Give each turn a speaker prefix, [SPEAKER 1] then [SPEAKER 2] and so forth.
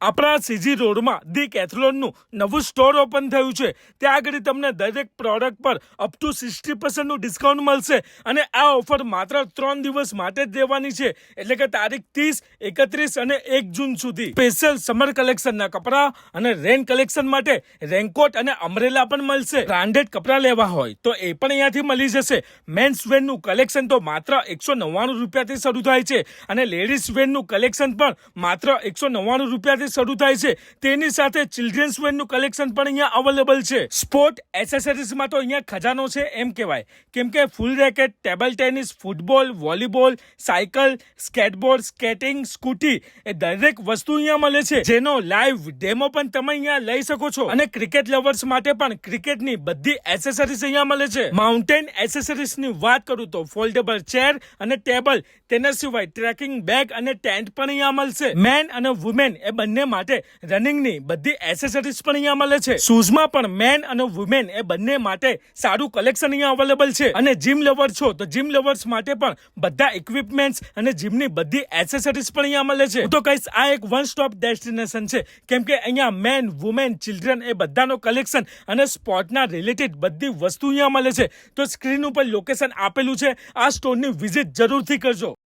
[SPEAKER 1] આપણા CG રોડમાં the કેથલોનનું નવું store open થયું છે। ત્યાં આગળ તમને દરેક પ્રોડક્ટ પર અપ ટુ 60% ડિસ્કાઉન્ટ મળશે અને આ ઓફર માત્ર 3 દિવસ માટે જ દેવાની છે, એટલે કે તારીખ 30, 31 અને 1 જૂન સુધી। સ્પેશિયલ સમર કલેક્શનના કપડા અને રેન કલેક્શન માટે રેનકોટ અને અમ્બ્રેલા પણ મળશે। બ્રાન્ડેડ કપડા લેવા હોય તો એ પણ અહીંયાથી મળી જશે। મેન્સ વેરનું કલેક્શન તો માત્ર 199 રૂપિયાથી શરૂ થાય છે અને લેડીઝ વેરનું કલેક્શન પણ માત્ર 199 રૂપિયાથી શરૂ થાય છે। તેની સાથે ચિલ્ડ્રન્સ વેરનું કલેક્શન પણ અહીંયા અવેલેબલ છે। સ્પોર્ટ એસેસરીઝમાં તો અહીંયા ખજાનો છે એમ કહેવાય, કેમ કે ફૂલ racket, table tennis, football, volleyball, cycle, skateboard, skating, Scooty એ દરેક વસ્તુ અહીંયા મળે છે, જેનો લાઈવ ડેમો પણ તમે અહીંયા લઈ શકો છો। અને ક્રિકેટ લવર્સ માટે પણ ક્રિકેટની બધી એસેસરીઝ અહીંયા મળે છે। માઉન્ટેન એસેસરીઝની વાત કરું તો ફોલ્ડેબલ ચેર અને ટેબલ, તેના સિવાય ટ્રેકિંગ બેગ અને ટેન્ટ પણ અહીંયા મળશે। મેન અને વુમેન એ બંને માટે રનિંગની બધી એસેસરીઝ પણ અહીંયા મળે છે। શૂઝમાં પણ મેન અને વુમેન એ બંને માટે સારું કલેક્શન અહીંયા અવેલેબલ છે। અને જીમ લવર છો તો જીમ લવર્સ માટે પણ બધા ઇક્વિપમેન્ટ્સ અને જીમની બધી એસેસરીઝ પણ અહીંયા મળે છે। હું તો કહીશ આ એક વન સ્ટોપ ડેસ્ટિનેશન છે, કેમ કે અહીંયા મેન, વુમેન, ચિલ્ડ્રન એ બધાનો કલેક્શન અને સ્પોર્ટના રિલેટેડ બધી વસ્તુ અહીંયા મળે છે। તો સ્ક્રીન ઉપર લોકેશન આપેલું છે, આ સ્ટોરની વિઝિટ જરૂરથી કરજો।